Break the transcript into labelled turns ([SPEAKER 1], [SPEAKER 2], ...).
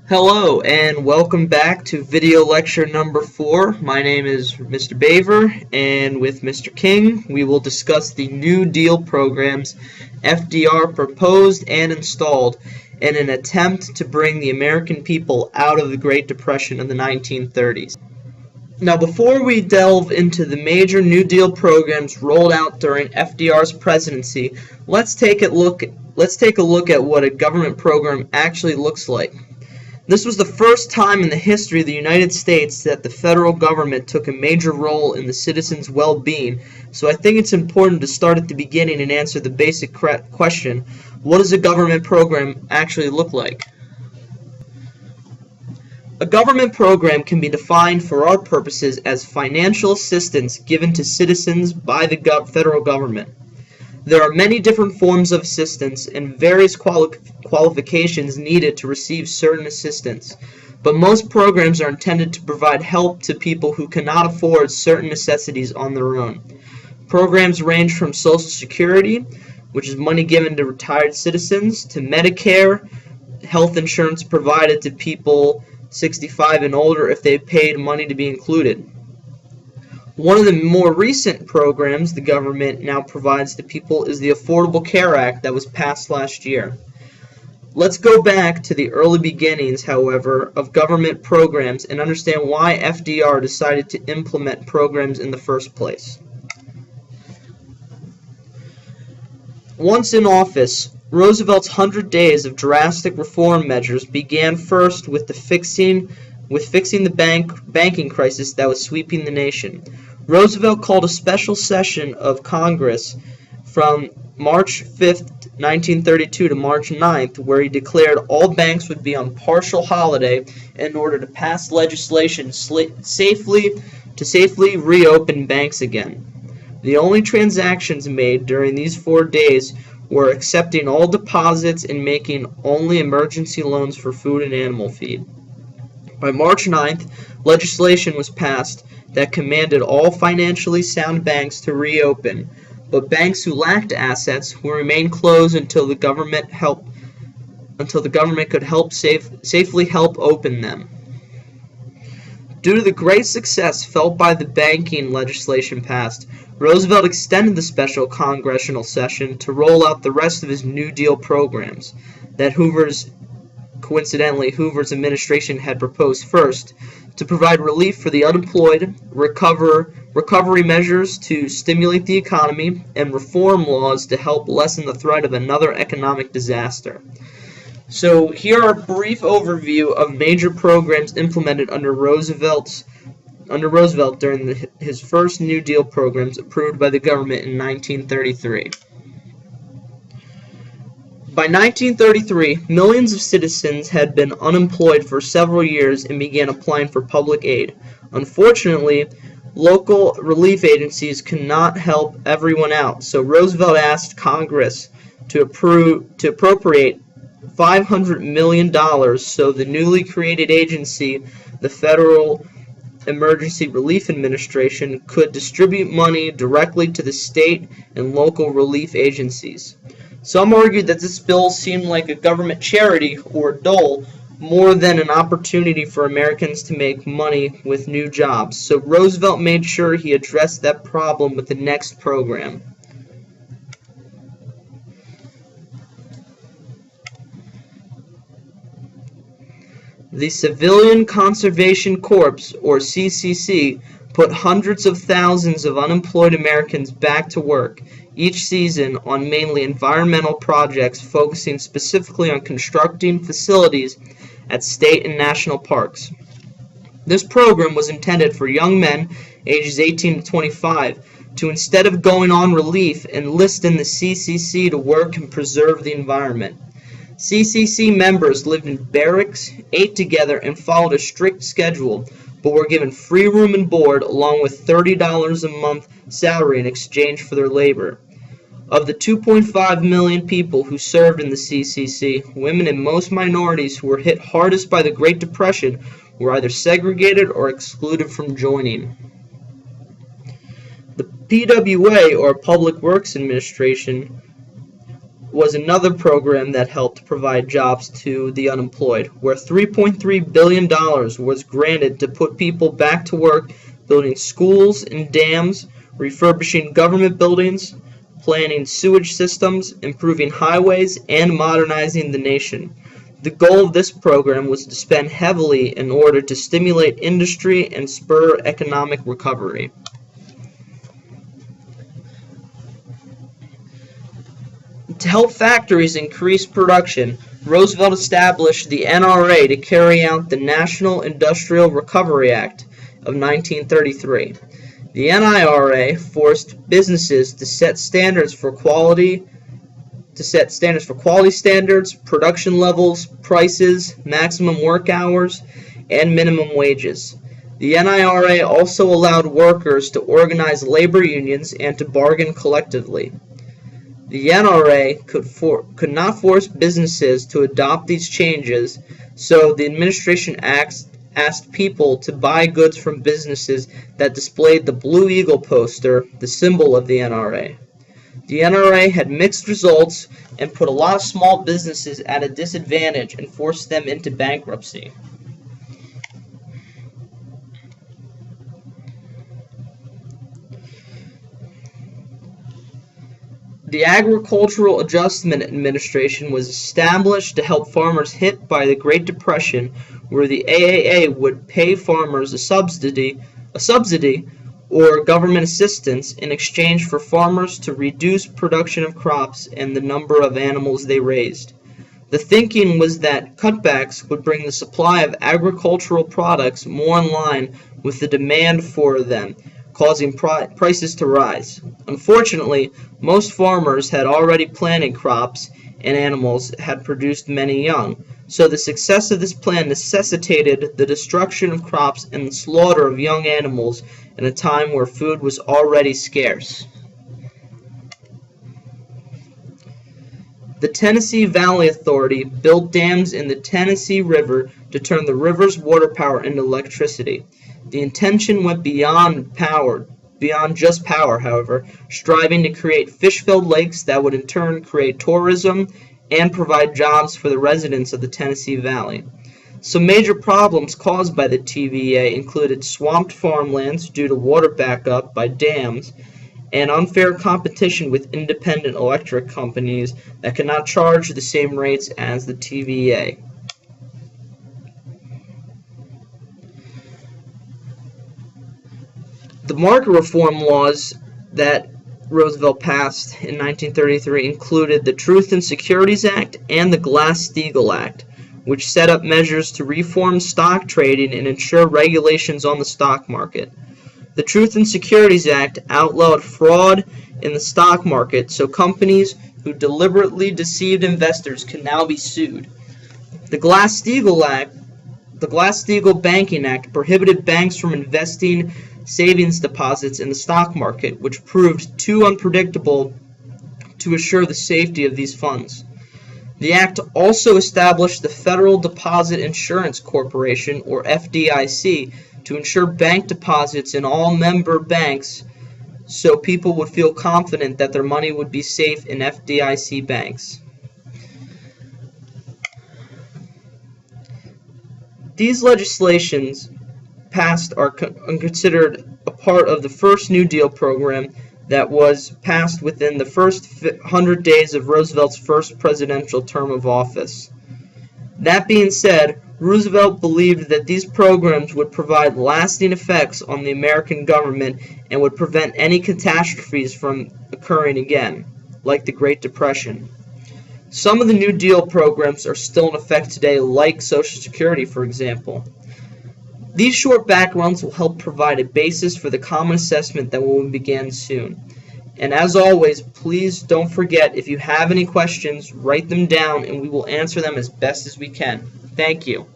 [SPEAKER 1] Hello and welcome back to video lecture number 4. My name is Mr. Baver, and with Mr. King we will discuss the New Deal programs FDR proposed and installed in an attempt to bring the American people out of the Great Depression of the 1930s. Now, before we delve into the major New Deal programs rolled out during FDR's presidency, let's take a look at what a government program actually looks like. This was the first time in the history of the United States that the federal government took a major role in the citizens' well-being, so I think it's important to start at the beginning and answer the basic question: what does a government program actually look like? A government program can be defined for our purposes as financial assistance given to citizens by the federal government. There are many different forms of assistance and various qualifications needed to receive certain assistance, but most programs are intended to provide help to people who cannot afford certain necessities on their own. Programs range from Social Security, which is money given to retired citizens, to Medicare, health insurance provided to people 65 and older if they paid money to be included. One of the more recent programs the government now provides to people is the Affordable Care Act that was passed last year. Let's go back to the early beginnings, however, of government programs and understand why FDR decided to implement programs in the first place. Once in office, Roosevelt's 100 days of drastic reform measures began first with fixing the banking crisis that was sweeping the nation. Roosevelt called a special session of Congress from March 5, 1932 to March 9th, where he declared all banks would be on partial holiday in order to pass legislation safely reopen banks again. The only transactions made during these 4 days were accepting all deposits and making only emergency loans for food and animal feed. By March 9th, legislation was passed that commanded all financially sound banks to reopen, but banks who lacked assets would remain closed until the government could safely help open them. Due to the great success felt by the banking legislation passed, Roosevelt extended the special congressional session to roll out the rest of his New Deal programs that Hoover's administration had proposed first, to provide relief for the unemployed, recovery measures to stimulate the economy, and reform laws to help lessen the threat of another economic disaster. So here are a brief overview of major programs implemented under Roosevelt during his first New Deal programs approved by the government in 1933. By 1933, millions of citizens had been unemployed for several years and began applying for public aid. Unfortunately, local relief agencies could not help everyone out, so Roosevelt asked Congress to appropriate $500 million so the newly created agency, the Federal Emergency Relief Administration, could distribute money directly to the state and local relief agencies. Some argued that this bill seemed like a government charity or dole more than an opportunity for Americans to make money with new jobs, so Roosevelt made sure he addressed that problem with the next program. The Civilian Conservation Corps, or CCC, put hundreds of thousands of unemployed Americans back to work each season on mainly environmental projects focusing specifically on constructing facilities at state and national parks. This program was intended for young men ages 18 to 25 to, instead of going on relief, enlist in the CCC to work and preserve the environment. CCC members lived in barracks, ate together, and followed a strict schedule, but were given free room and board along with $30 a month salary in exchange for their labor. Of the 2.5 million people who served in the CCC, women and most minorities who were hit hardest by the Great Depression were either segregated or excluded from joining. The PWA, or Public Works Administration, was another program that helped provide jobs to the unemployed, where $3.3 billion was granted to put people back to work building schools and dams, refurbishing government buildings, planning sewage systems, improving highways, and modernizing the nation. The goal of this program was to spend heavily in order to stimulate industry and spur economic recovery. To help factories increase production, Roosevelt established the NRA to carry out the National Industrial Recovery Act of 1933. The NIRA forced businesses to set standards for quality standards, production levels, prices, maximum work hours, and minimum wages. The NIRA also allowed workers to organize labor unions and to bargain collectively. The NRA could not force businesses to adopt these changes, so the administration asked people to buy goods from businesses that displayed the Blue Eagle poster, the symbol of the NRA. The NRA had mixed results and put a lot of small businesses at a disadvantage and forced them into bankruptcy. The Agricultural Adjustment Administration was established to help farmers hit by the Great Depression, where the AAA would pay farmers a subsidy or government assistance in exchange for farmers to reduce production of crops and the number of animals they raised. The thinking was that cutbacks would bring the supply of agricultural products more in line with the demand for them, causing prices to rise. Unfortunately, most farmers had already planted crops and animals had produced many young, so the success of this plan necessitated the destruction of crops and the slaughter of young animals in a time where food was already scarce. The Tennessee Valley Authority built dams in the Tennessee River to turn the river's water power into electricity. The intention went beyond just power, however, striving to create fish-filled lakes that would in turn create tourism and provide jobs for the residents of the Tennessee Valley. Some major problems caused by the TVA included swamped farmlands due to water backup by dams and unfair competition with independent electric companies that could not charge the same rates as the TVA. The market reform laws that Roosevelt passed in 1933 included the Truth and Securities Act and the Glass-Steagall Act, which set up measures to reform stock trading and ensure regulations on the stock market. The Truth and Securities Act outlawed fraud in the stock market, so companies who deliberately deceived investors can now be sued. The Glass-Steagall Banking Act prohibited banks from investing savings deposits in the stock market, which proved too unpredictable to assure the safety of these funds. The act also established the Federal Deposit Insurance Corporation, or FDIC, to insure bank deposits in all member banks so people would feel confident that their money would be safe in FDIC banks. These legislations passed are considered a part of the first New Deal program that was passed within the first 100 days of Roosevelt's first presidential term of office. That being said, Roosevelt believed that these programs would provide lasting effects on the American government and would prevent any catastrophes from occurring again, like the Great Depression. Some of the New Deal programs are still in effect today, like Social Security, for example. These short backgrounds will help provide a basis for the common assessment that will begin soon. And as always, please don't forget, if you have any questions, write them down and we will answer them as best as we can. Thank you.